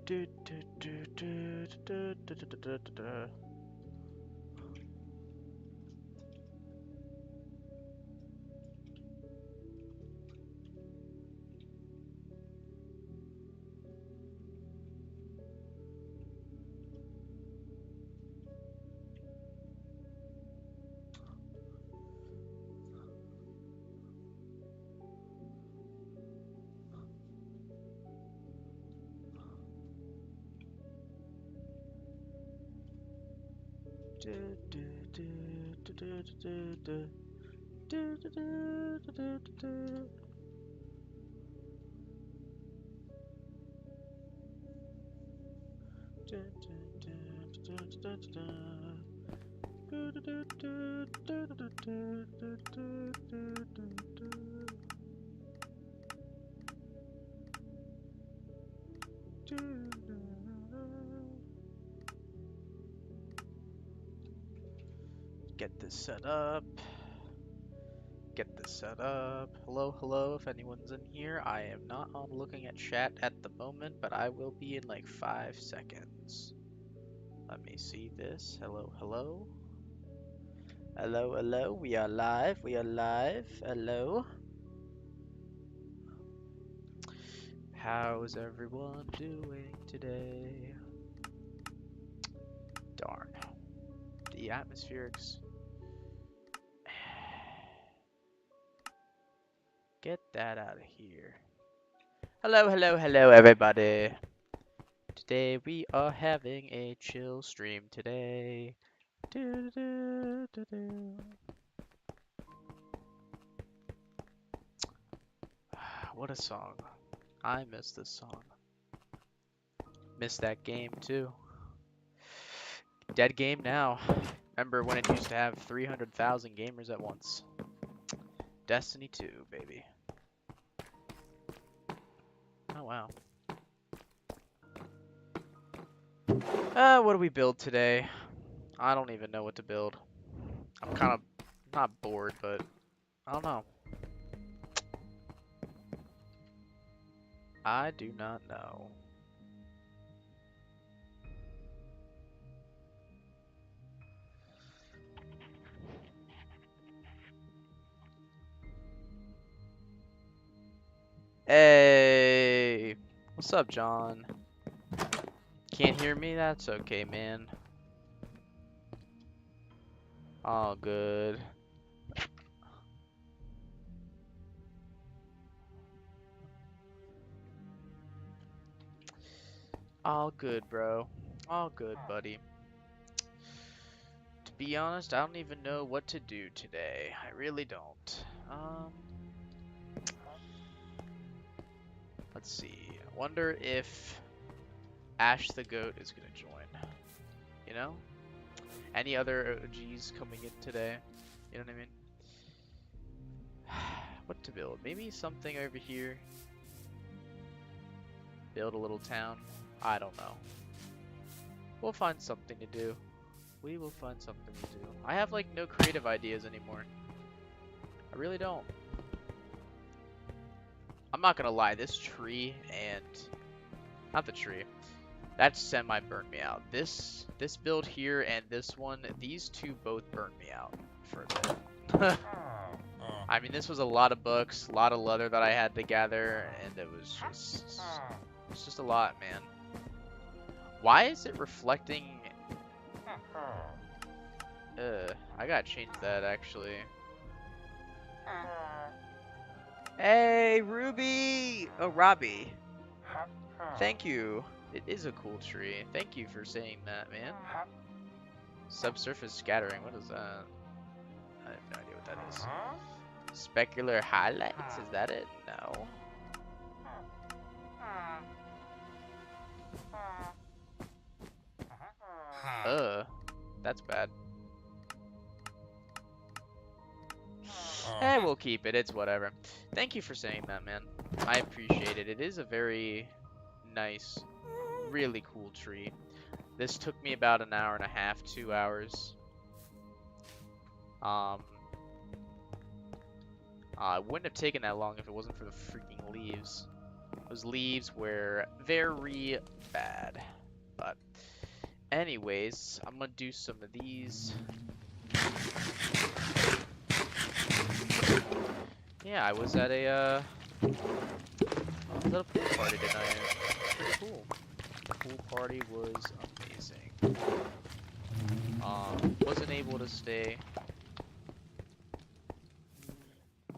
Do, do, do, do, do, do, do, do, do, do. Do, do, do, do, do, do, do. Do, do, do, do, do, do. Do, do, do, do, do, do, do. Do, do, do, do, do, do, do, do, do, do, do, do. Get this set up. Get this set up. Hello, hello, if anyone's in here. I am not on looking at chat at the moment, but I will be in like 5 seconds. Let me see this. Hello, hello. Hello, hello. We are live. We are live. Hello. How's everyone doing today? Darn. The atmospherics. Get that out of here. Hello, hello, hello, everybody. Today we are having a chill stream today. Do, do, do, do. What a song. I miss this song. Miss that game too. Dead game now. Remember when it used to have 300,000 gamers at once? Destiny 2, baby. Oh wow. What do we build today? I don't even know what to build. I'm kind of not bored, but I don't know. I do not know. Hey, what's up, John? Can't hear me? That's okay, man. All good. All good, bro. All good, buddy. To be honest, I don't even know what to do today. I really don't. Let's see. I wonder if Ash the Goat is gonna join. You know? Any other OGs coming in today? You know what I mean? What to build? Maybe something over here. Build a little town. I don't know. We'll find something to do. We will find something to do. I have like no creative ideas anymore. I really don't. I'm not gonna lie, this tree and not the tree. That semi burnt me out. This build here and this one, these two both burnt me out for a bit. I mean, this was a lot of books, a lot of leather that I had to gather, and it's just a lot, man. Why is it reflecting? I gotta change that actually. Hey, Ruby! Oh, Robbie. Thank you. It is a cool tree. Thank you for saying that, man. Subsurface scattering. What is that? I have no idea what that is. Specular highlights? Is that it? No. That's bad. Eh, we'll keep it. It's whatever. Thank you for saying that, man. I appreciate it. It is a very nice, really cool tree. This took me about an hour and a half, 2 hours. It wouldn't have taken that long if it wasn't for the freaking leaves. Those leaves were very bad. But anyways, I'm gonna do some of these. Yeah, I was at a pool party tonight. Pretty cool. The pool party was amazing. Wasn't able to stay.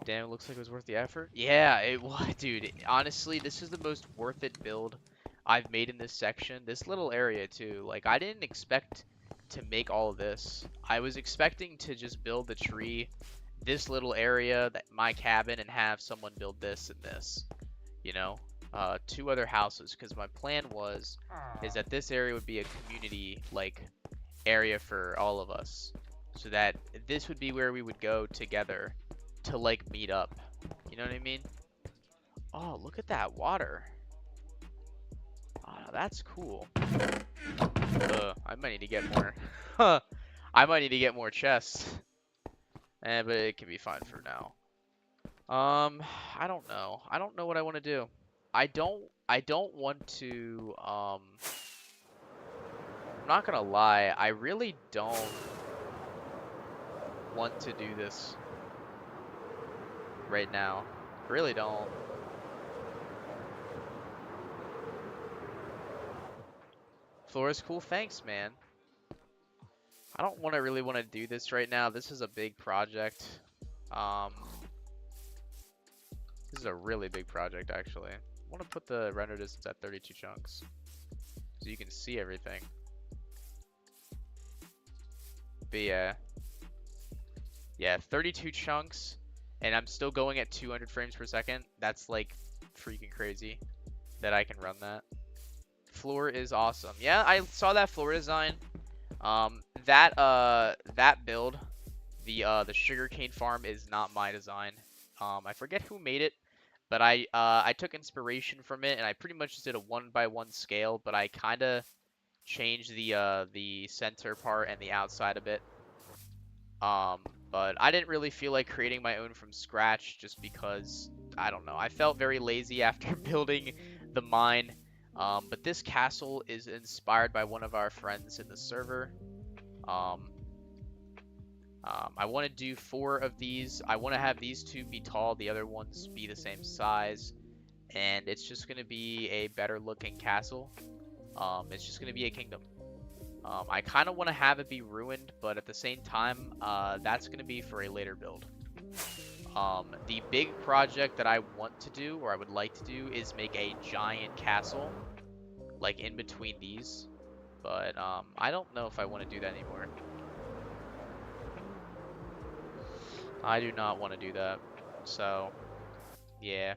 Damn, it looks like it was worth the effort. Yeah, it was, dude. Honestly, this is the most worth it build I've made in this section. This little area too. Like, I didn't expect to make all of this. I was expecting to just build the tree, this little area, that my cabin, and have someone build this and this. You know, 2 other houses. Because my plan is that this area would be a community like area for all of us, so that this would be where we would go together to like meet up. You know what I mean? Oh, look at that water. Oh, that's cool. I might need to get more. I might need to get more chests. But it can be fine for now. I don't know. I don't know what I want to do. I don't want to, I'm not gonna lie, I really don't want to do this right now. Really don't. Floor is cool, thanks, man. I don't really want to do this right now. This is a big project. This is a really big project, actually. I want to put the render distance at 32 chunks, so you can see everything. But yeah, 32 chunks, and I'm still going at 200 frames per second. That's like freaking crazy that I can run that. Floor is awesome. Yeah, I saw that floor design. That build, the sugarcane farm, is not my design. I forget who made it, but I took inspiration from it, and I pretty much just did a 1x1 scale, but I kind of changed the center part and the outside a bit. But I didn't really feel like creating my own from scratch, just because, I don't know, I felt very lazy after building the mine. But this castle is inspired by one of our friends in the server. I want to do 4 of these. I want to have these 2 be tall, the other ones be the same size, and it's just going to be a better looking castle. It's just going to be a kingdom. I kind of want to have it be ruined, but at the same time, that's going to be for a later build. The big project that I want to do, or I would like to do, is make a giant castle, like in between these. But I don't know if I want to do that anymore. I do not want to do that. So, yeah.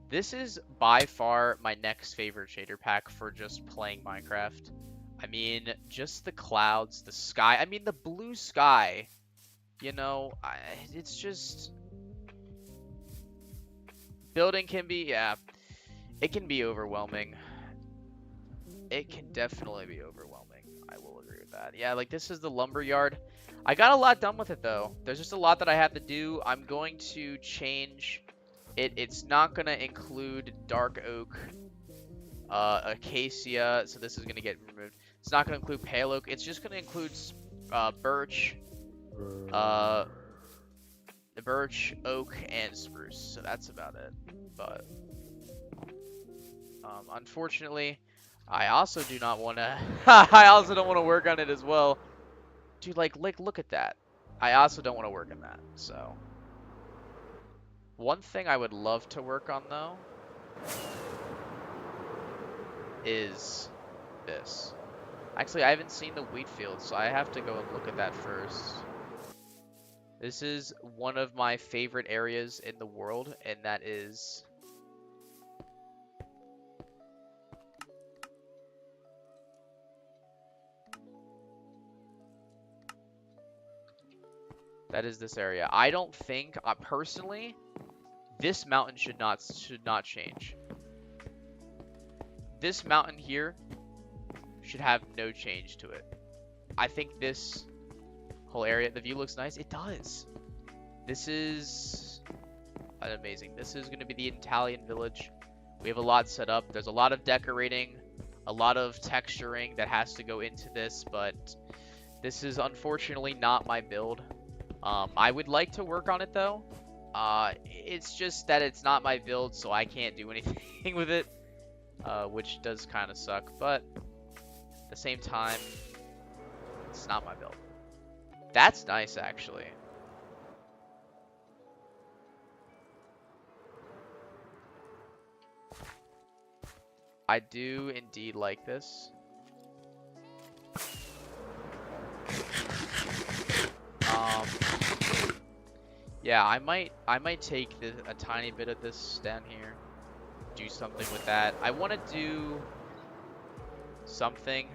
This is by far my next favorite shader pack for just playing Minecraft. I mean, just the clouds, the sky. I mean, the blue sky. You know, it's just... Building can be, yeah. It can be overwhelming. It can definitely be overwhelming. I will agree with that. Yeah, like this is the lumber yard. I got a lot done with it though. There's just a lot that I have to do. I'm going to change it. It's not going to include dark oak, acacia, so this is going to get removed. It's not going to include pale oak. It's just going to include birch, oak, and spruce. So that's about it. But unfortunately, I also do not want to. I also don't want to work on it as well. Dude, like, look at that. I also don't want to work on that, so. One thing I would love to work on, though, is this. Actually, I haven't seen the wheat field, so I have to go and look at that first. This is one of my favorite areas in the world, and that is... That is this area. I don't think, personally, this mountain should not change. This mountain here should have no change to it. I think this whole area, the view looks nice. It does. This is amazing. This is going to be the Italian village. We have a lot set up. There's a lot of decorating, a lot of texturing that has to go into this, but this is unfortunately not my build. I would like to work on it though. It's just that it's not my build, so I can't do anything with it, which does kind of suck, but at the same time, it's not my build. That's nice, actually. I do indeed like this. Yeah, I might take a tiny bit of this down here, do something with that. I want to do something.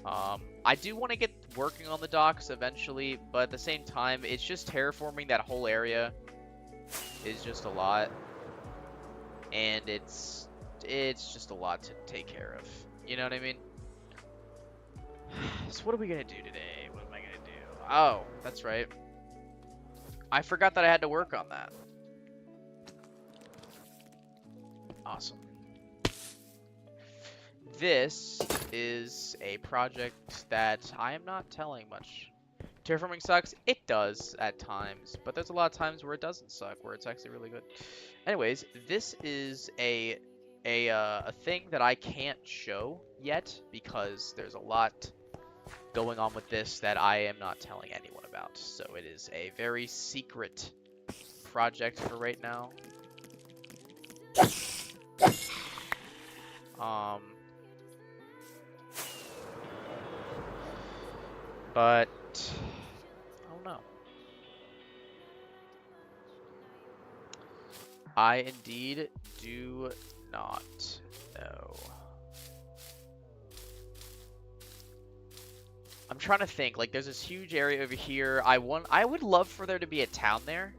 I do want to get working on the docks eventually, but at the same time, it's just terraforming that whole area is just a lot, and it's just a lot to take care of. You know what I mean? So what are we gonna do today? What am I gonna do? Oh, that's right. I forgot that I had to work on that. Awesome. This is a project that I am not telling much. Terraforming sucks. It does at times, but there's a lot of times where it doesn't suck, where it's actually really good. Anyways, this is a thing that I can't show yet because there's a lot going on with this that I am not telling anyone about. So it is a very secret project for right now. But I don't know. I indeed do not know. I'm trying to think. Like, there's this huge area over here. I would love for there to be a town there.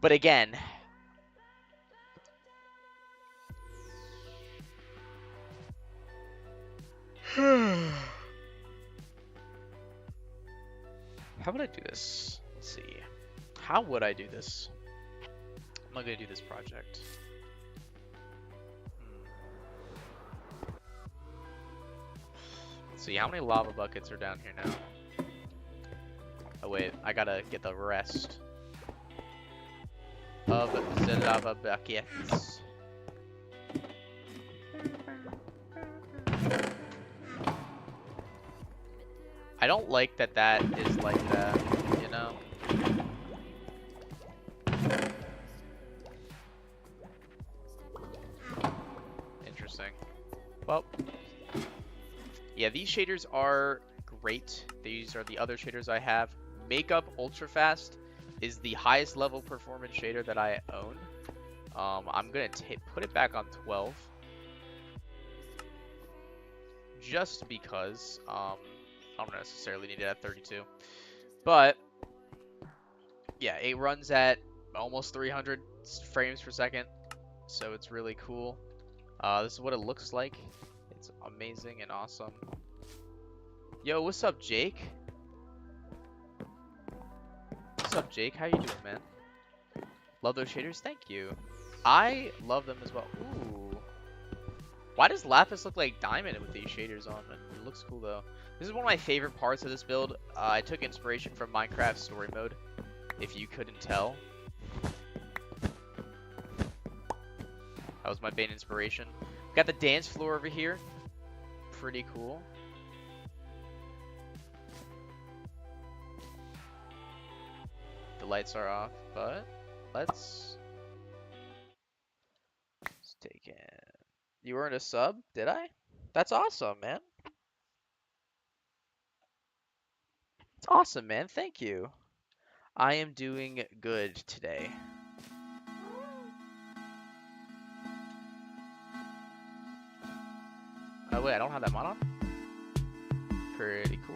But again, how would I do this? Let's see. How would I do this? I'm not gonna do this project. Let's see, how many lava buckets are down here now? Oh wait, I gotta get the rest of the lava buckets. I don't like that that is like that, you know? Interesting. Well, yeah, these shaders are great. These are the other shaders I have. Makeup Ultra Fast is the highest level performance shader that I own. I'm gonna put it back on 12. Just because, I don't necessarily need it at 32. But, yeah, it runs at almost 300 frames per second. So it's really cool. This is what it looks like. It's amazing and awesome. Yo, what's up, Jake? What's up, Jake? How you doing, man? Love those shaders? Thank you. I love them as well. Ooh. Why does Lapis look like diamond with these shaders on? It looks cool, though. This is one of my favorite parts of this build. I took inspiration from Minecraft Story Mode, if you couldn't tell. That was my main inspiration. Got the dance floor over here. Pretty cool. The lights are off, but let's take it. You earned a sub, did I? That's awesome, man. It's awesome, man. Thank you. I am doing good today. Oh wait, I don't have that mod on? Pretty cool.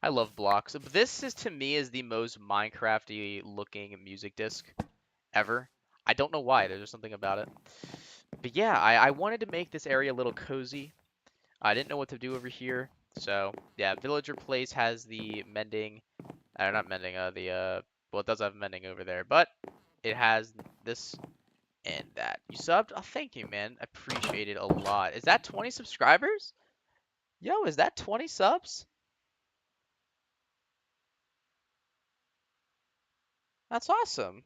I love blocks. This is, to me, is the most Minecrafty looking music disc ever. I don't know why. There's just something about it. But yeah, I wanted to make this area a little cozy. I didn't know what to do over here. So, yeah, Villager Place has the mending, not mending, well, it does have mending over there, but it has this and that. You subbed? Oh, thank you, man. I appreciate it a lot. Is that 20 subscribers? Yo, is that 20 subs? That's awesome.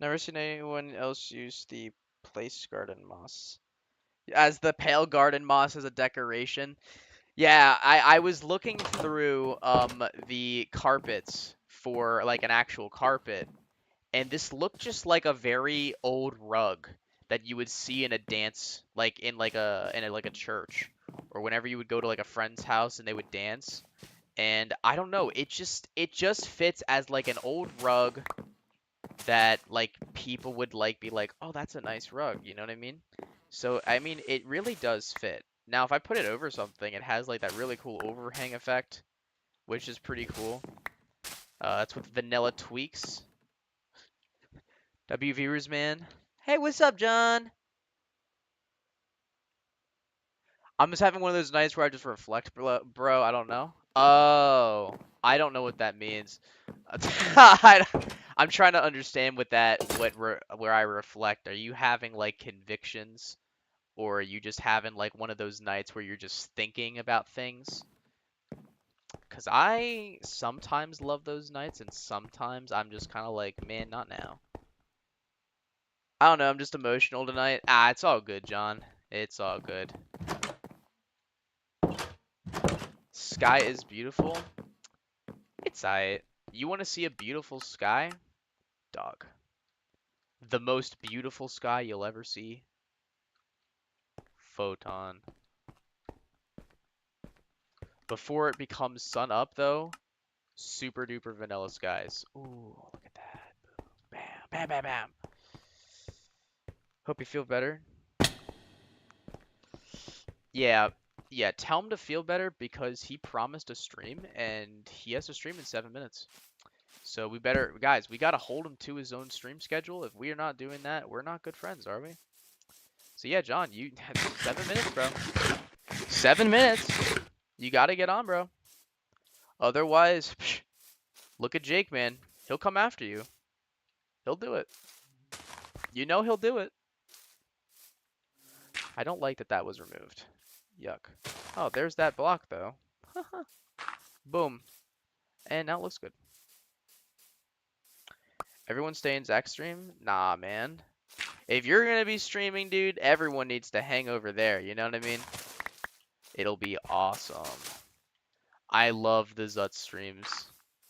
Never seen anyone else use the place garden moss. As the pale garden moss as a decoration. Yeah, I was looking through the carpets for like an actual carpet, and this looked just like a very old rug that you would see in a dance, like like a church, or whenever you would go to like a friend's house and they would dance. And I don't know, it just fits as like an old rug that like people would like be like, "Oh, that's a nice rug." You know what I mean? So, I mean, it really does fit. Now, if I put it over something, it has like that really cool overhang effect, which is pretty cool. That's with vanilla tweaks. W viewers, man. Hey, what's up, John? I'm just having one of those nights where I just reflect, bro. I don't know. Oh, I don't know what that means. I'm trying to understand where I reflect. Are you having like convictions, or are you just having like one of those nights where you're just thinking about things? Because I sometimes love those nights, and sometimes I'm just kind of like, man, not now. I don't know. I'm just emotional tonight. Ah, it's all good, John. It's all good. Sky is beautiful. It's alright. You want to see a beautiful sky? Dog. The most beautiful sky you'll ever see? Photon. Before it becomes sun up, though, super duper vanilla skies. Ooh, look at that. Bam, bam, bam, bam. Hope you feel better. Yeah, yeah, tell him to feel better because he promised a stream and he has to stream in 7 minutes. So we better, guys, we gotta hold him to his own stream schedule. If we are not doing that, we're not good friends, are we? So yeah, John, you 7 minutes, bro. 7 minutes. You gotta get on, bro. Otherwise, psh, look at Jake, man. He'll come after you. He'll do it. You know he'll do it. I don't like that that was removed. Yuck. Oh, there's that block, though. Boom. And now it looks good. Everyone stay in Zach's stream? Nah, man. If you're gonna be streaming, dude, everyone needs to hang over there. You know what I mean? It'll be awesome. I love the Zuutzz streams.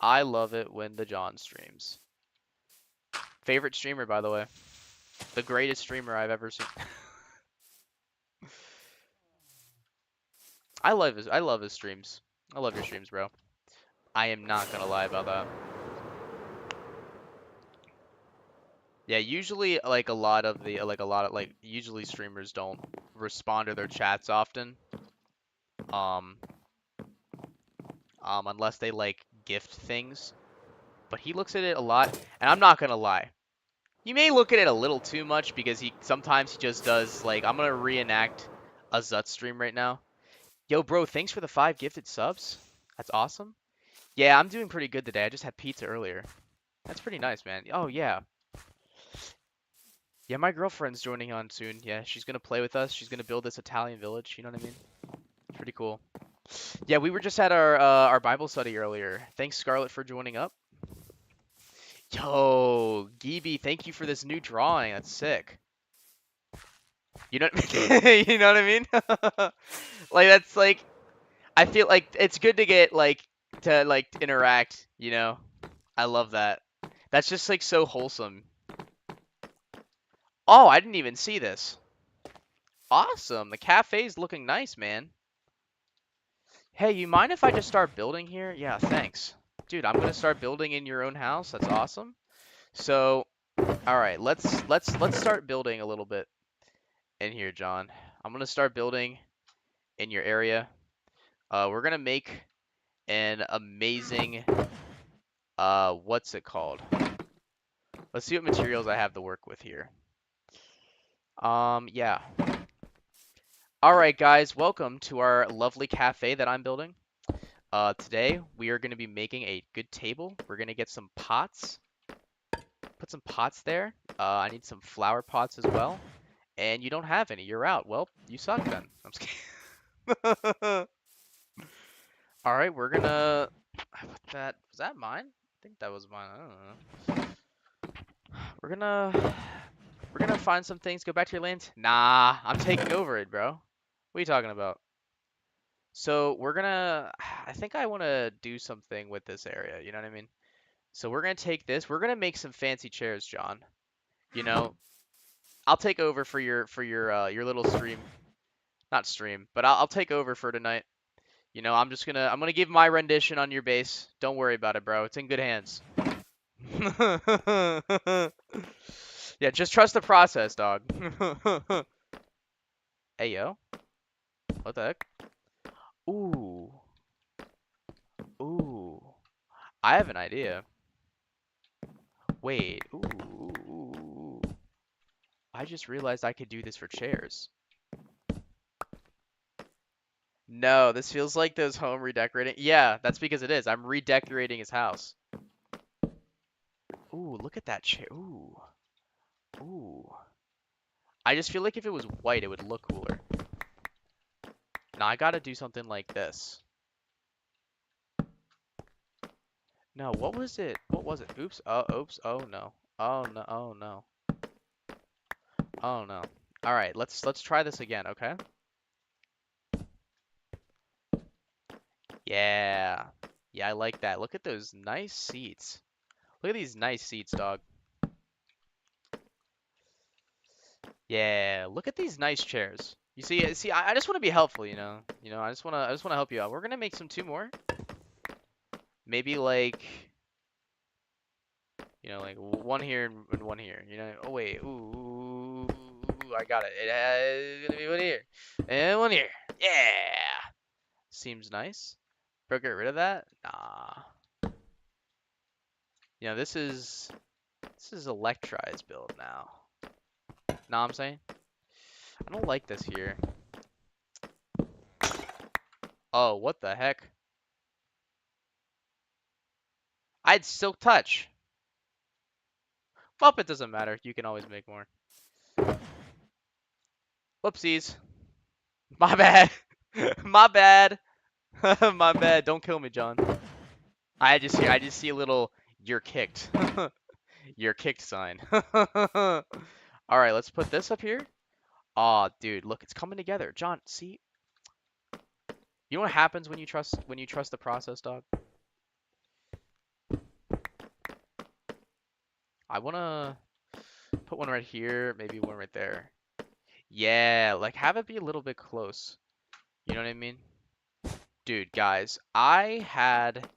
I love it when the John streams. Favorite streamer, by the way. The greatest streamer I've ever seen. I love his streams. I love your streams, bro. I am not gonna lie about that. Yeah, usually like usually streamers don't respond to their chats often. Um unless they like gift things. But he looks at it a lot, and I'm not gonna lie. He may look at it a little too much because he just does like I'm gonna reenact a Zuutzz stream right now. Yo, bro, thanks for the 5 gifted subs. That's awesome. Yeah, I'm doing pretty good today. I just had pizza earlier. That's pretty nice, man. Oh yeah. Yeah, my girlfriend's joining on soon. Yeah, she's gonna play with us. She's gonna build this Italian village. You know what I mean? Pretty cool. Yeah, we were just at our Bible study earlier. Thanks, Scarlett, for joining up. Yo, Gibi, thank you for this new drawing. That's sick. You know, you know what I mean? Like that's like I feel like it's good to get like to like interact. You know, I love that. That's just like so wholesome. Oh, I didn't even see this. Awesome. The cafe's looking nice, man. Hey, you mind if I just start building here? Yeah, thanks. Dude, I'm gonna start building in your own house. That's awesome. So, all right, let's start building a little bit in here, John. I'm gonna start building in your area. We're gonna make an amazing what's it called? Let's see what materials I have to work with here. Yeah. Alright guys, welcome to our lovely cafe that I'm building. Today we are going to be making a good table. We're going to get some pots. Put some pots there. I need some flower pots as well. And you don't have any. You're out. Well, you suck then. I'm just kidding. Alright, we're gonna... Put that... Was that mine? I think that was mine. I don't know. We're gonna find some things. Go back to your land. Nah, I'm taking over it, bro. What are you talking about? So we're gonna... I think I want to do something with this area. You know what I mean? So we're gonna take this. We're gonna make some fancy chairs, John. You know, I'll take over for your little stream. Not stream, but I'll take over for tonight. You know, I'm gonna give my rendition on your base. Don't worry about it, bro. It's in good hands. Yeah, just trust the process, dog. Hey, yo. What the heck? Ooh. Ooh. I have an idea. Wait. Ooh. I just realized I could do this for chairs. No, this feels like those home redecorating. Yeah, that's because it is. I'm redecorating his house. Ooh, look at that chair. Ooh. Ooh. I just feel like if it was white, it would look cooler. Now I gotta do something like this. No, what was it? What was it? Oops. Oops. Oh no. Oh no. Oh no. Oh no. All right, let's try this again, okay? Yeah. Yeah, I like that. Look at those nice seats. Look at these nice seats, dog. Yeah, look at these nice chairs. You see, I just want to be helpful, you know. I just wanna help you out. We're gonna make some two more. Maybe like, like one here and one here. You know. Oh wait, ooh, I got it. It's gonna be one here and one here. Yeah, seems nice. Bro, get rid of that. Nah. This is Electri's build now. Know what I'm saying? I don't like this here. Oh, what the heck? I had Silk Touch. Well, it doesn't matter. You can always make more. Whoopsies. My bad. My bad. My bad. Don't kill me, John. I just see a little "you're kicked." You're kicked sign. All right, let's put this up here. Aw, dude, look, it's coming together. John, see? You know what happens when you trust the process, dog? I wanna put one right here, maybe one right there. Yeah, like have it be a little bit close. You know what I mean? Dude, guys, I had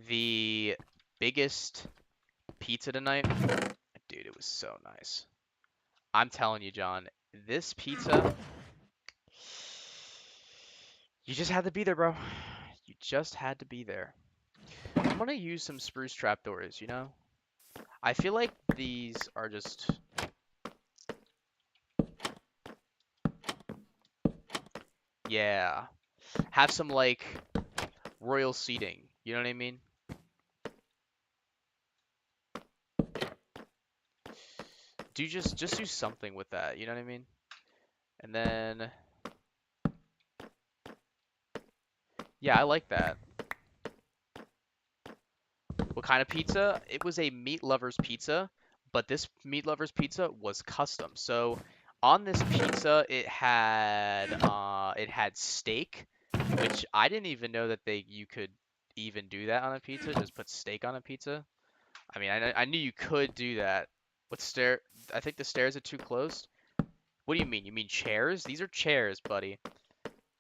the biggest pizza tonight. Dude, it was so nice. I'm telling you, John, this pizza, you just had to be there, bro. You just had to be there. I'm gonna use some spruce trapdoors, you know? I feel like these are just... Yeah. Have some, like, royal seating. You know what I mean? Just do something with that. You know what I mean? And then... Yeah, I like that. What kind of pizza? It was a meat lover's pizza, but this meat lover's pizza was custom. So on this pizza, it had steak, which I didn't even know that you could even do that on a pizza. Just put steak on a pizza. I mean, I knew you could do that. I think the stairs are too close. What do you mean? You mean chairs? These are chairs, buddy.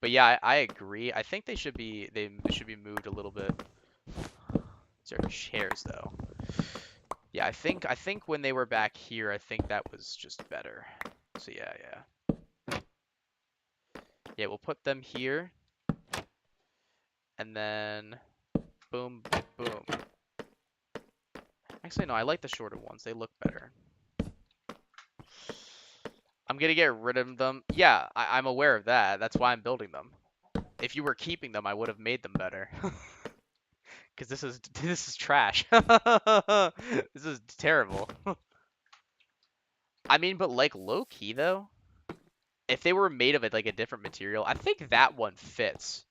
But yeah, I agree. I think they should be moved a little bit. These are chairs though. Yeah, I think when they were back here, I think that was just better. So yeah. Yeah, we'll put them here. And then boom, boom. Actually, no, I like the shorter ones. They look better. I'm gonna get rid of them. Yeah, I'm aware of that. That's why I'm building them. If you were keeping them, I would have made them better. Because this is trash. This is terrible. I mean, but like low key though, if they were made of it like a different material, I think that one fits.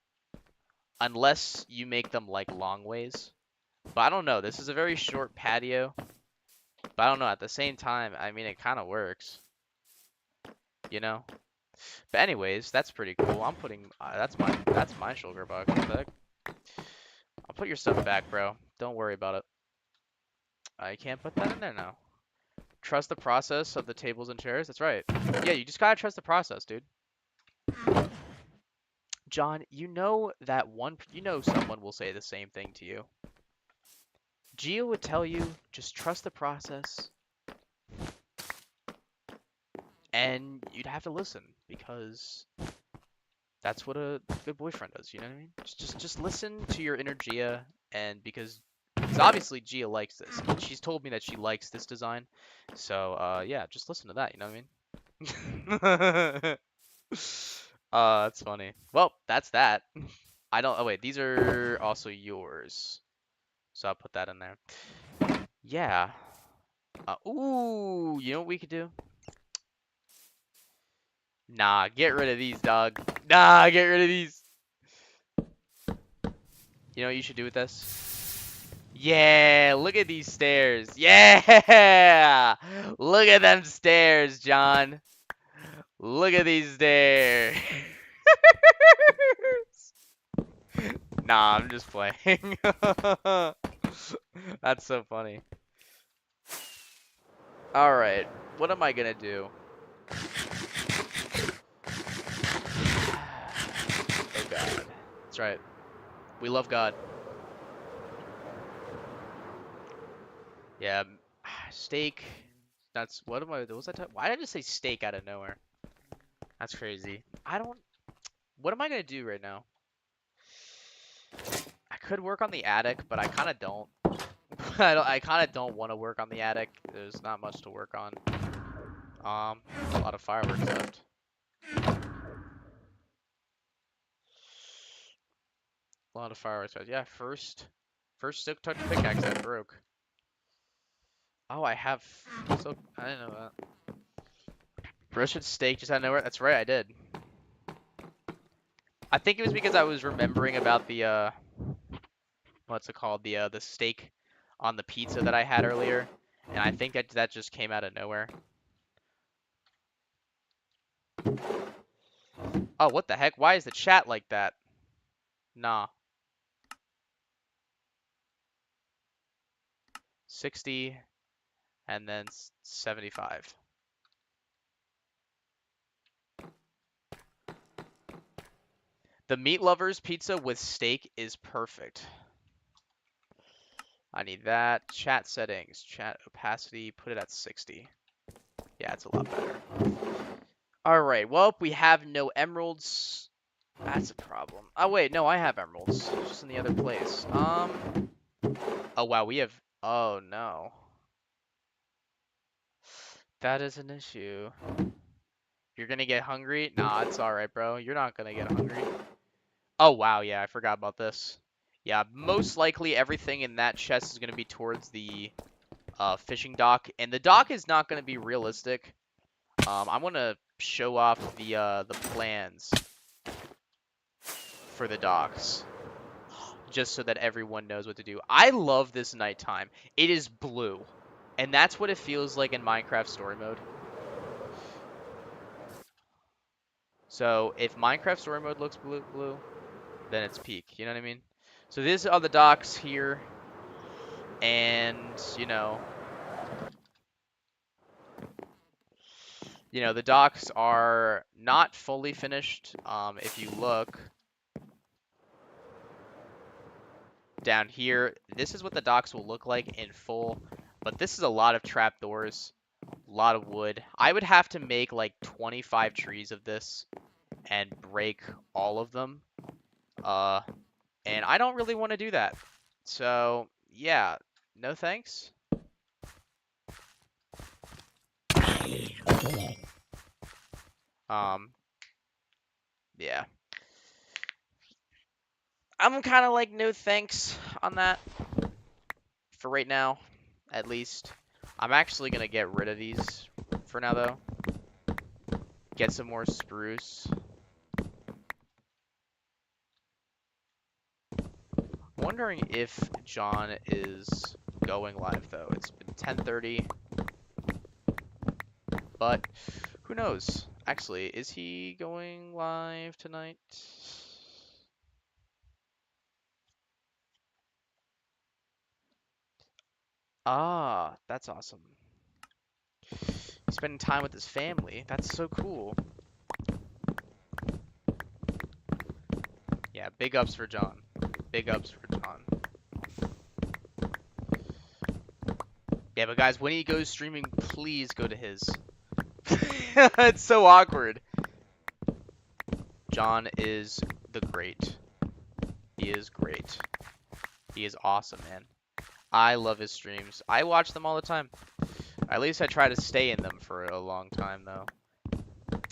Unless you make them like long ways. But I don't know. This is a very short patio. But I don't know. At the same time, I mean, it kind of works. You know. But anyways, that's pretty cool. I'm putting that's my sugar box. What the heck? I'll put your stuff back, bro. Don't worry about it. I can't put that in there now. Trust the process of the tables and chairs. That's right. Yeah, you just gotta trust the process, dude. John, you know that someone will say the same thing to you. Gio would tell you, just trust the process. And you'd have to listen because that's what a good boyfriend does, you know what I mean? Just listen to your inner Gia, and because obviously Gia likes this. She's told me that she likes this design. So yeah, just listen to that, you know what I mean? That's funny. Well, that's that. Oh wait, these are also yours. So I'll put that in there. Yeah. Ooh, you know what we could do? Nah, get rid of these, dog. Nah, get rid of these. You know what you should do with this? Yeah, look at these stairs. Yeah! Look at them stairs, John. Look at these stairs. Nah, I'm just playing. That's so funny. Alright, what am I gonna do? Oh god. That's right. We love God. Yeah, steak. That's what am I? What was that? Why did I just say steak out of nowhere? That's crazy. What am I gonna do right now? I could work on the attic, but I kind of don't. I kind of don't want to work on the attic. There's not much to work on. A lot of fireworks left. A lot of fireworks left. Yeah, first silk touch pickaxe that broke. Oh, I didn't know that. Roasted steak just out of nowhere. That's right, I did. I think it was because I was remembering about the what's it called? The steak on the pizza that I had earlier, and I think that just came out of nowhere. Oh, what the heck? Why is the chat like that? Nah. 60 and then 75. The meat lovers pizza with steak is perfect. I need that. Chat settings, chat opacity, put it at 60. Yeah, it's a lot better. Alright, well, we have no emeralds. That's a problem. Oh, wait, no, I have emeralds. It's just in the other place. Oh, wow, we have... Oh, no. That is an issue. You're gonna get hungry? Nah, it's alright, bro. You're not gonna get hungry. Oh, wow, yeah, I forgot about this. Yeah, most likely everything in that chest is gonna be towards the fishing dock. And the dock is not gonna be realistic. I'm gonna show off the plans for the docks. Just so that everyone knows what to do. I love this nighttime. It is blue. And that's what it feels like in Minecraft story mode. So if Minecraft story mode looks blue, then it's peak. You know what I mean? So these are the docks here. And, the docks are not fully finished. If you look down here, this is what the docks will look like in full. But this is a lot of trapdoors, a lot of wood. I would have to make like 25 trees of this and break all of them. And I don't really want to do that. So, yeah, no thanks. Yeah. I'm kind of like no thanks on that for right now, at least. I'm actually gonna get rid of these for now though. Get some more spruce. Wondering if John is going live though. It's been 10:30, but who knows? Actually, is he going live tonight? Ah, that's awesome. He's spending time with his family. That's so cool. Yeah, big ups for John. Big ups for John. Yeah, but guys, when he goes streaming, please go to his. It's so awkward. John is the great. He is great. He is awesome, man. I love his streams. I watch them all the time. At least I try to stay in them for a long time, though.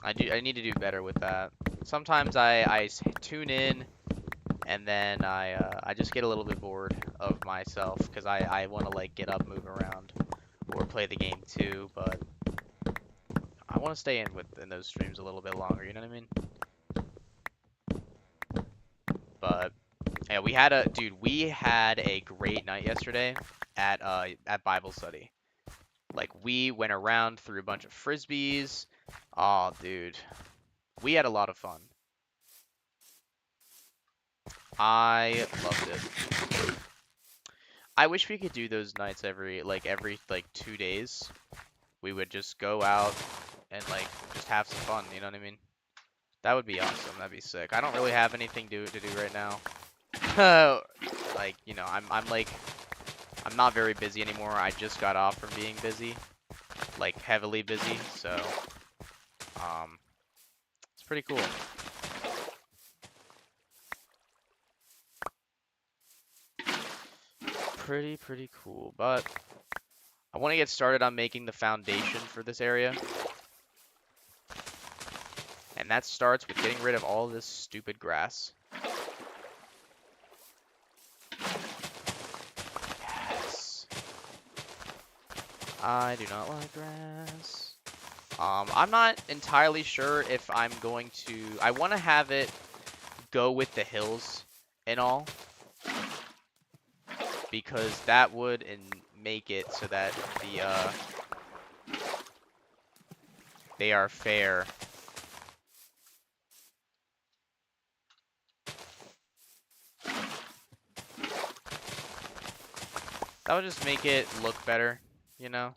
I need to do better with that. Sometimes I tune in, and then I just get a little bit bored of myself because I want to like get up, move around, or play the game too. But I want to stay in those streams a little bit longer. You know what I mean? But yeah, we had a great night yesterday at Bible study. Like we went around through a bunch of frisbees. Oh, dude, we had a lot of fun. I loved it. I wish we could do those nights every 2 days. We would just go out and like just have some fun. You know what I mean? That would be awesome. That'd be sick. I don't really have anything to do right now. Like, you know, I'm not very busy anymore. I just got off from being busy, like heavily busy, so it's pretty cool. Pretty cool. But I want to get started on making the foundation for this area. And that starts with getting rid of all this stupid grass. Yes. I do not like grass. I'm not entirely sure if I'm going to... I want to have it go with the hills and all. Because that would make it so that they are fair. That would just make it look better, you know?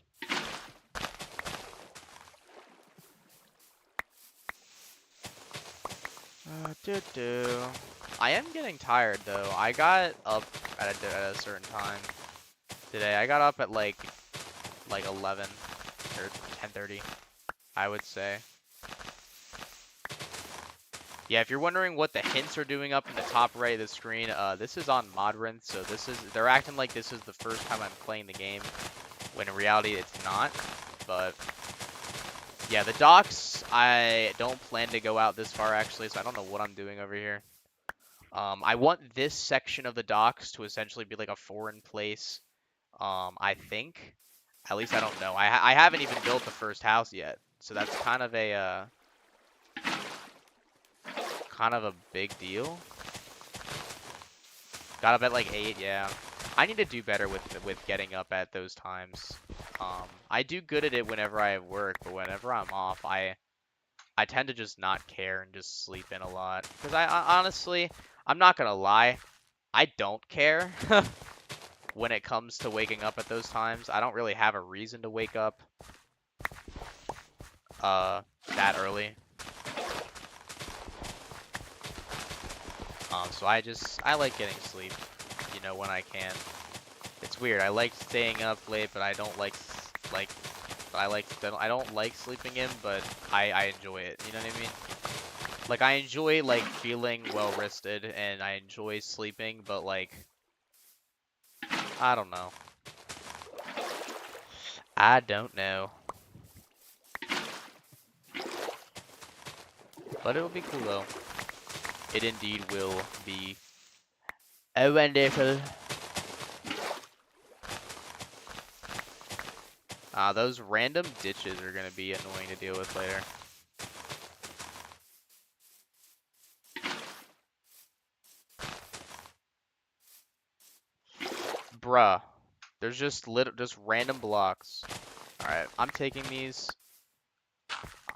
I am getting tired though. I got up at a certain time today. I got up at like 11 or 10:30, I would say. Yeah, if you're wondering what the hints are doing up in the top right of the screen, this is on Modrinth, so they're acting like this is the first time I'm playing the game, when in reality it's not. But yeah, the docks, I don't plan to go out this far actually, so I don't know what I'm doing over here. I want this section of the docks to essentially be like a foreign place. I think. At least I don't know. I haven't even built the first house yet, so that's kind of a big deal. Got up at like 8, yeah. I need to do better with getting up at those times. I do good at it whenever I have work, but whenever I'm off, I tend to just not care and just sleep in a lot. Because I honestly, I'm not gonna lie, I don't care when it comes to waking up at those times. I don't really have a reason to wake up that early. So I like getting sleep, you know, when I can. It's weird. I like staying up late, but I don't like I don't like sleeping in, but I enjoy it. You know what I mean? Like I enjoy like feeling well rested, and I enjoy sleeping, but like I don't know. I don't know. But it'll be cool though. It indeed will be wonderful. Those random ditches are gonna be annoying to deal with later. Bruh. There's just random blocks. Alright, I'm taking these.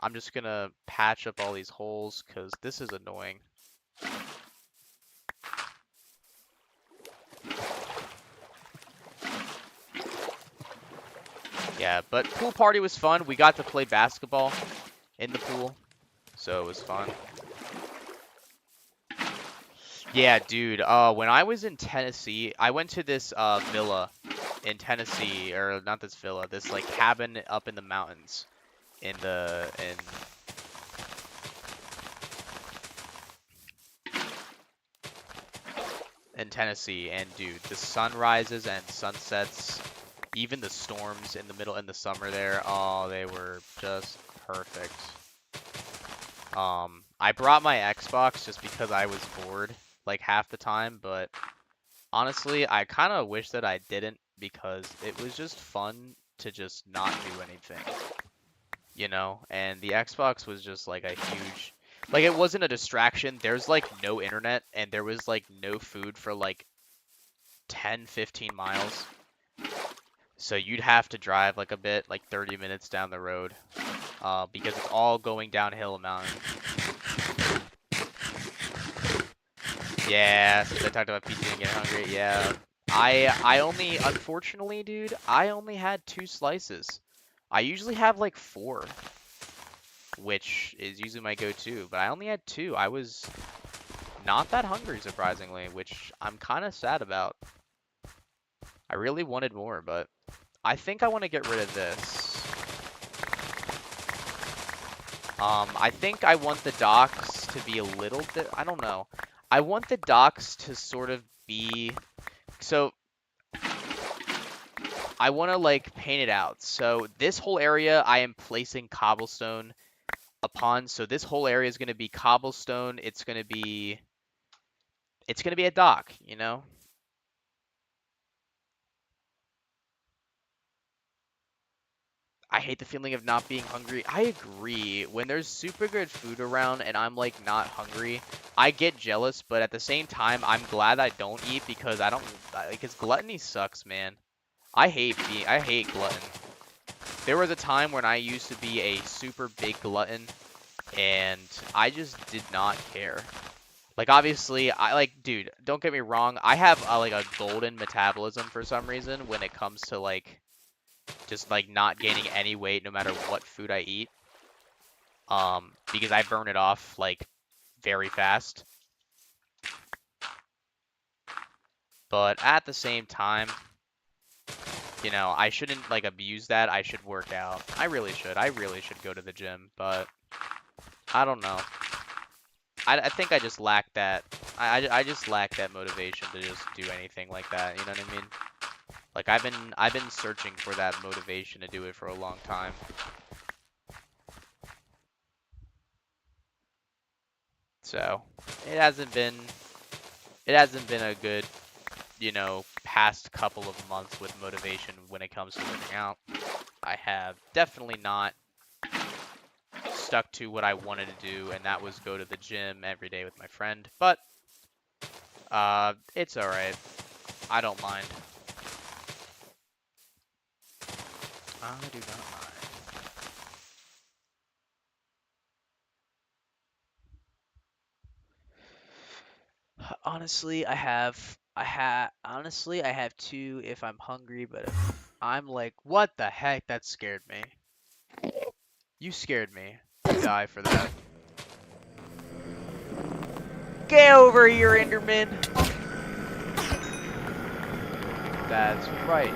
I'm just gonna patch up all these holes, because this is annoying. Yeah, but pool party was fun. We got to play basketball in the pool, so it was fun. Yeah, dude, when I was in Tennessee, I went to this villa in Tennessee, or not this villa, this like cabin up in the mountains in Tennessee, and dude, the sunrises and sunsets, even the storms in the middle in the summer there, oh, they were just perfect. I brought my Xbox just because I was bored like half the time, but honestly, I kind of wish that I didn't, because it was just fun to just not do anything, you know? And the Xbox was just like a huge, like, it wasn't a distraction. There's like no internet, and there was like no food for like 10, 15 miles. So you'd have to drive like a bit, like 30 minutes down the road, because it's all going downhill a mountain. Yeah, since I talked about pizza and getting hungry, yeah. I only, unfortunately, dude, I only had 2 slices. I usually have like 4, which is usually my go-to, but I only had 2. I was not that hungry, surprisingly, which I'm kind of sad about. I really wanted more, but I think I want to get rid of this. I think I want the docks to be a little bit, I don't know. I want the docks to sort of be, so I want to like paint it out. So this whole area I am placing cobblestone upon. So this whole area is going to be cobblestone. It's going to be a dock, you know? I hate the feeling of not being hungry. I agree. When there's super good food around and I'm like not hungry, I get jealous, but at the same time, I'm glad I don't eat, because because gluttony sucks, man. I hate glutton. There was a time when I used to be a super big glutton, and I just did not care. Like, obviously, dude, don't get me wrong, I have like a golden metabolism for some reason when it comes to like just like not gaining any weight no matter what food I eat. Because I burn it off like very fast. But at the same time, you know, I shouldn't like abuse that. I should work out. I really should. I really should go to the gym, but I don't know. I think I just lack that. I just lack that motivation to just do anything like that. You know what I mean? Like I've been searching for that motivation to do it for a long time. So it hasn't been a good, you know, past couple of months with motivation when it comes to working out. I have definitely not stuck to what I wanted to do, and that was go to the gym every day with my friend. But it's all right. I don't mind. I do not mind. Honestly, I have 2 if I'm hungry, but if I'm like, what the heck? That scared me. You scared me. Die for that. Get over here, Enderman! That's right.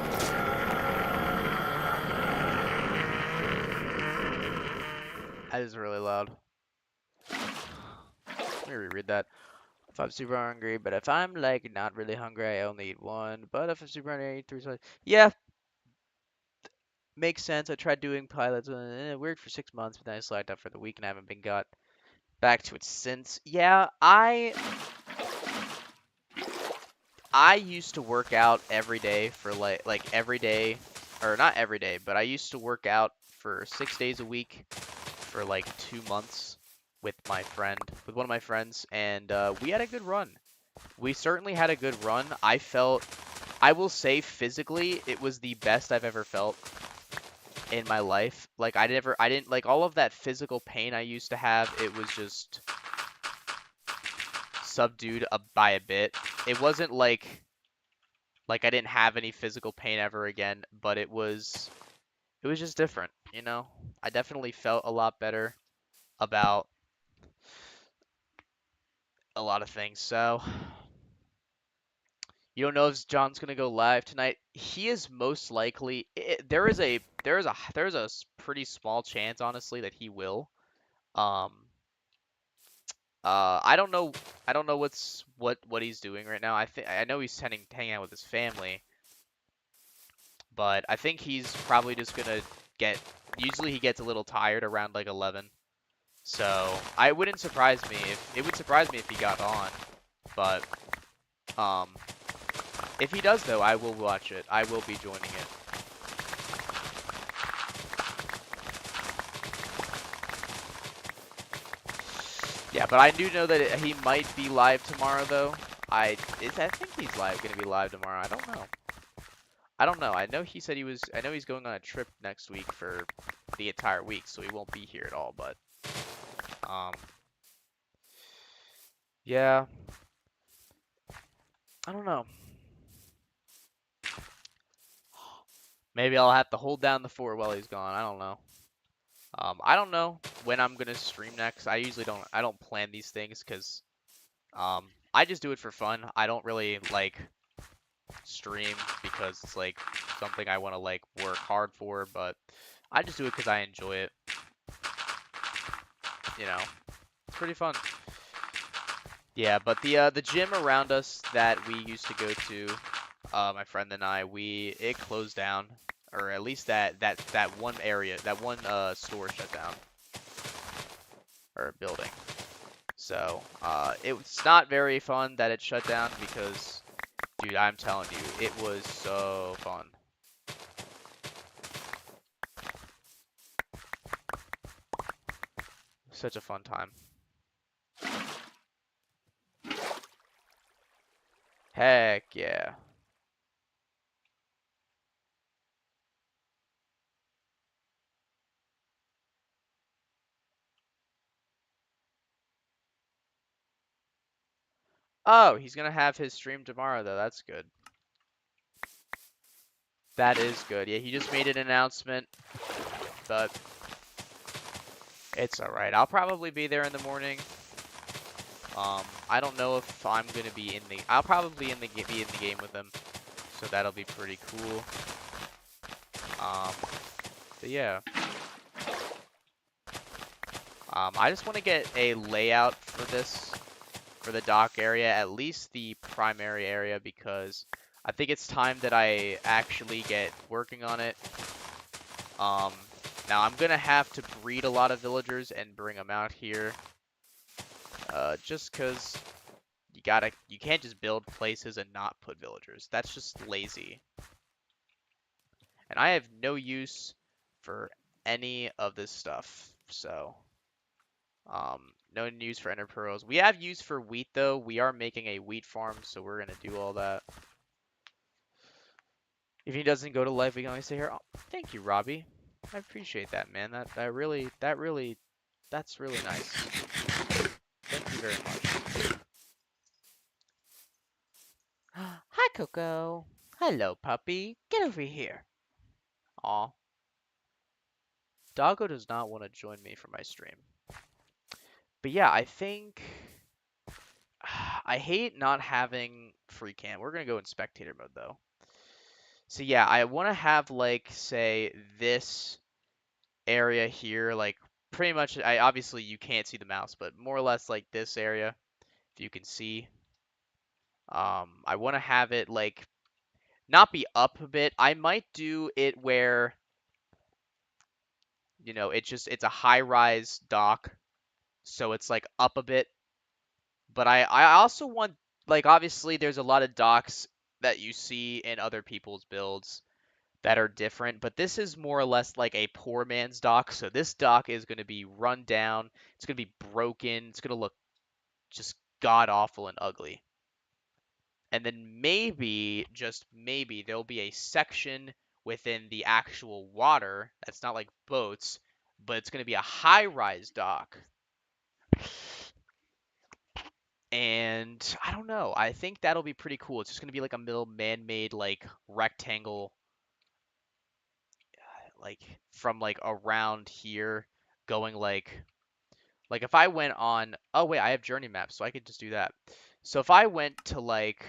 That is really loud. Let me reread that. If I'm super hungry, but if I'm like not really hungry, I only eat 1. But if I'm super hungry, I eat 3 slices. Yeah, makes sense. I tried doing pilots and it worked for 6 months, but then I slacked up for the week and I haven't been got back to it since. Yeah, I used to work out every day for like every day, or not every day, but I used to work out for 6 days a week for like 2 months with with one of my friends, and we had a good run. We certainly had a good run. I will say physically, it was the best I've ever felt in my life. Like I didn't like all of that physical pain I used to have. It was just subdued by a bit. It wasn't like I didn't have any physical pain ever again, but it was just different, you know? I definitely felt a lot better about a lot of things. So, you don't know if John's gonna go live tonight. He is most likely. There is a pretty small chance, honestly, that he will. Um, I don't know. I don't know what he's doing right now. I know he's hanging out with his family, but I think he's probably just gonna get. Usually he gets a little tired around like 11, so I wouldn't surprise me if it would surprise me if he got on. But um, if he does though, I will watch it. I will be joining it. Yeah, but I do know that he might be live tomorrow though. I think he's gonna be live tomorrow. I don't know. I don't know. I know he said he was. I know he's going on a trip next week for the entire week, so he won't be here at all. But um, yeah, I don't know. Maybe I'll have to hold down the fort while he's gone. I don't know. I don't know when I'm gonna stream next. I usually don't. I don't plan these things because I just do it for fun. I don't really like stream because it's like something I want to like work hard for, but I just do it because I enjoy it. You know, it's pretty fun. Yeah, but the gym around us that we used to go to, my friend and I, it closed down, or at least that one area, that one store shut down, or building. So it's not very fun that it shut down because, dude, I'm telling you, it was so fun. Such a fun time. Heck yeah. Oh, he's gonna have his stream tomorrow though. That's good. That is good. Yeah, he just made an announcement, but it's alright. I'll probably be there in the morning. I don't know if I'm gonna be in the. I'll probably be in the game with him, so that'll be pretty cool. But yeah. I just want to get a layout for the dock area, at least the primary area, because I think it's time that I actually get working on it. Now I'm gonna have to breed a lot of villagers and bring them out here, just cause you can't just build places and not put villagers. That's just lazy. And I have no use for any of this stuff, so no use for ender pearls. We have use for wheat though. We are making a wheat farm, so we're gonna do all that. If he doesn't go to life, we can only say here, oh, thank you, Robbie. I appreciate that, man. That's really nice. Thank you very much. Hi, Coco. Hello, puppy. Get over here. Aw. Doggo does not want to join me for my stream. But yeah, I think I hate not having free cam. We're gonna go in spectator mode though. So yeah, I want to have like say this area here, like pretty much. Obviously you can't see the mouse, but more or less like this area, if you can see. I want to have it like not be up a bit. I might do it where it's a high rise dock, so it's like up a bit. But I also want, like, obviously there's a lot of docks that you see in other people's builds that are different, but this is more or less like a poor man's dock. So this dock is going to be run down, it's going to be broken, it's going to look just god awful and ugly. And then maybe, just maybe, there'll be a section within the actual water that's not like boats, but it's going to be a high-rise dock. And I don't know. I think that'll be pretty cool. It's just gonna be like a little man-made like rectangle, like from like around here, going like if I went on. Oh wait, I have journey maps, so I could just do that. So if I went to like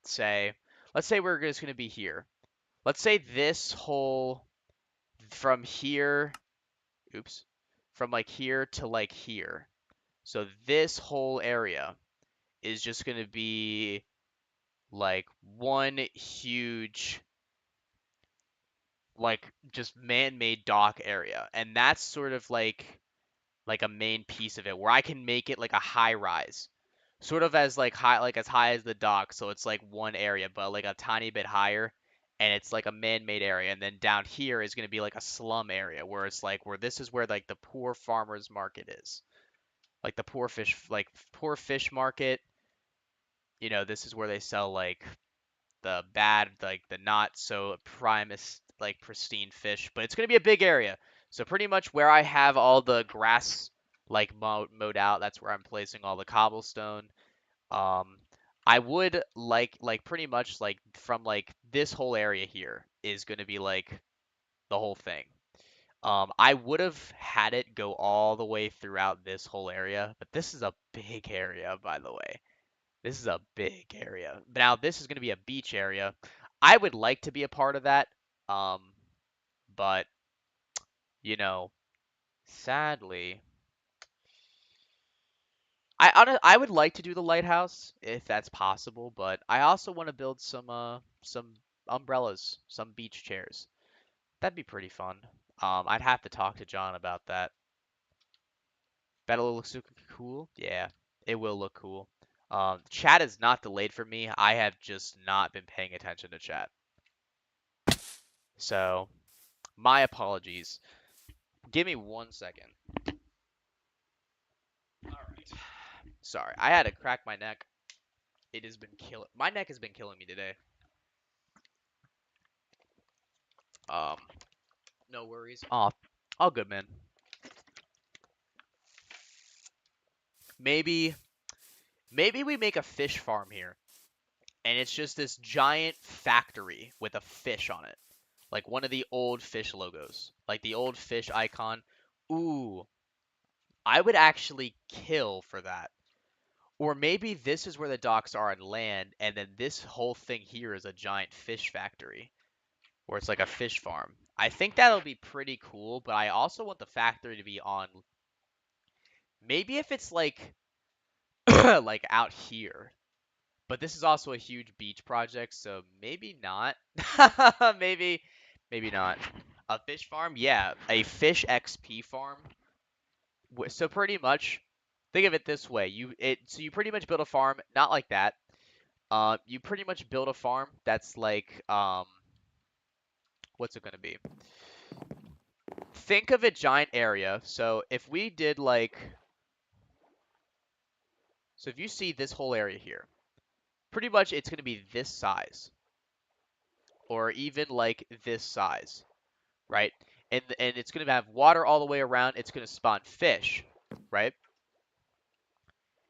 say, let's say we're just gonna be here. Let's say this whole from here, oops, from like here to like here. So this whole area is just gonna be like one huge like just man-made dock area, and that's sort of like a main piece of it where I can make it like a high rise, sort of as like high, like as high as the dock, so it's like one area but like a tiny bit higher, and it's like a man-made area. And then down here is going to be like a slum area where it's like where this is where like the poor farmers market is, like the poor fish market. This is where they sell like the bad, like the not so primus, like pristine fish, but it's going to be a big area. So pretty much where I have all the grass like mowed out, that's where I'm placing all the cobblestone. Um, I would like pretty much like from like this whole area here is going to be like the whole thing. I would have had it go all the way throughout this whole area, but this is a big area, by the way. This is a big area. Now, this is going to be a beach area. I would like to be a part of that, um, but, sadly, I would like to do the lighthouse if that's possible, but I also want to build some umbrellas, some beach chairs. That'd be pretty fun. I'd have to talk to John about that. That'll look super cool. Yeah, it will look cool. Chat is not delayed for me. I have just not been paying attention to chat. So, my apologies. Give me 1 second. Alright. Sorry, I had to crack my neck. It has been killing. My neck has been killing me today. Um, no worries. All good, man. Maybe, maybe we make a fish farm here, and it's just this giant factory with a fish on it, like one of the old fish logos, like the old fish icon. Ooh, I would actually kill for that. Or maybe this is where the docks are on land, and then this whole thing here is a giant fish factory, where it's like a fish farm. I think that'll be pretty cool, but I also want the factory to be on. Maybe if it's like like out here. But this is also a huge beach project, so maybe not. maybe maybe not. A fish farm? Yeah, a fish XP farm. So pretty much think of it this way. So you pretty much build a farm not like that. You pretty much build a farm that's like what's it gonna be? Think of a giant area. So if you see this whole area here, pretty much it's gonna be this size, or even like this size, right? And it's gonna have water all the way around. It's gonna spawn fish, right?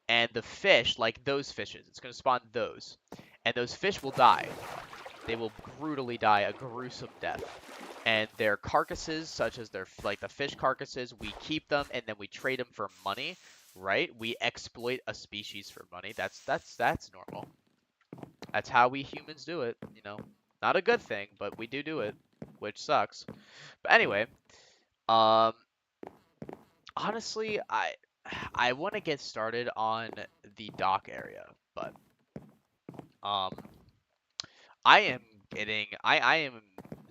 And the fish, like those fishes, it's gonna spawn those, and those fish will die. They will brutally die a gruesome death. And their carcasses, such as their like the fish carcasses, we keep them and then we trade them for money, right? We exploit a species for money. That's normal. That's how we humans do it, Not a good thing, but we do it, which sucks. But anyway, um, honestly, I want to get started on the dock area, but um, I am I am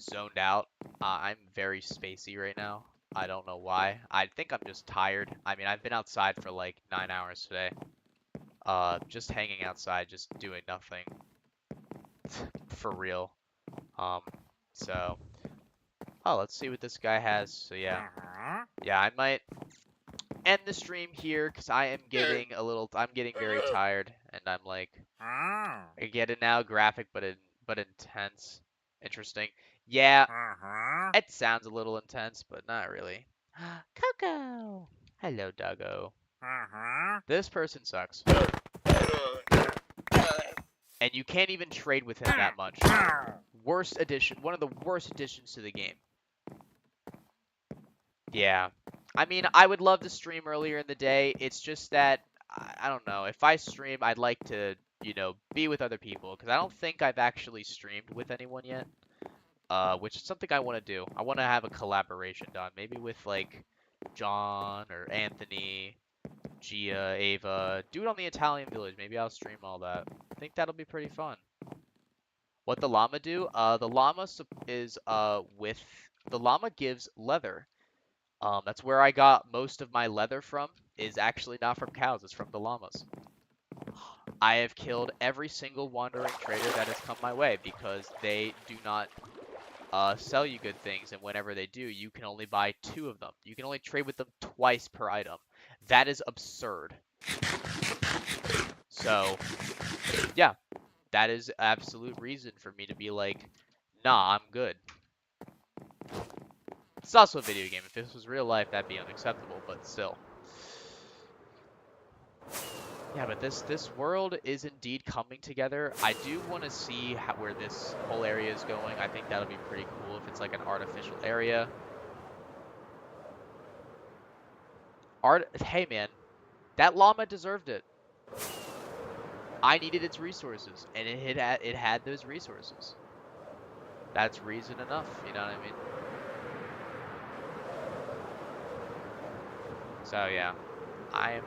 zoned out. I'm very spacey right now. I don't know why. I think I'm just tired. I mean, I've been outside for like 9 hours today. Just hanging outside, just doing nothing. For real. Um, so, oh, let's see what this guy has. So yeah, I might end the stream here because I am I'm getting very tired, and I'm like, I get it now, graphic, but intense, interesting. Yeah, it sounds a little intense, but not really. Coco, hello, doggo. This person sucks, and you can't even trade with him that much. Worst addition, one of the worst additions to the game. Yeah. I mean, I would love to stream earlier in the day. It's just that, I don't know. If I stream, I'd like to, be with other people. Because I don't think I've actually streamed with anyone yet. Which is something I want to do. I want to have a collaboration done. Maybe with, like, John or Anthony, Gia, Ava. Do it on the Italian Village. Maybe I'll stream all that. I think that'll be pretty fun. What the llama do? The llama the llama gives leather. That's where I got most of my leather from, is actually not from cows, it's from the llamas. I have killed every single wandering trader that has come my way because they do not sell you good things, and whenever they do, you can only buy 2 of them. You can only trade with them twice per item. That is absurd. So, yeah, that is absolute reason for me to be like, nah, I'm good. It's also a video game. If this was real life, that'd be unacceptable, but still. Yeah, but this world is indeed coming together. I do want to see where this whole area is going. I think that'll be pretty cool if it's like an artificial area. Hey man, that llama deserved it. I needed its resources, and it had those resources. That's reason enough, you know what I mean? So yeah, I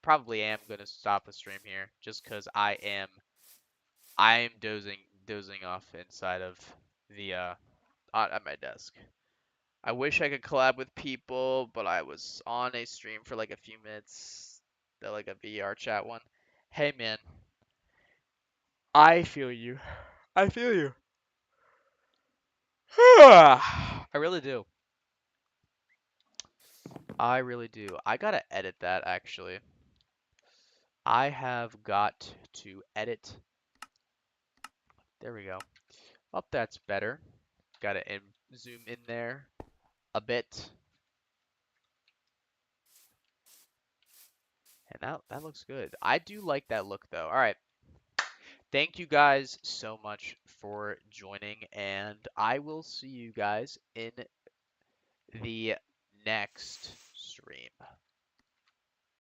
probably am gonna stop the stream here, just because I am dozing off inside of the at my desk. I wish I could collab with people, but I was on a stream for like a few minutes, like a VR chat one. Hey man, I feel you. I feel you. I really do. I really do. I gotta edit that actually. I have got to edit. There we go. Oh, that's better. Gotta zoom in there a bit. And that looks good. I do like that look though. All right. Thank you guys so much for joining, and I will see you guys in the next stream.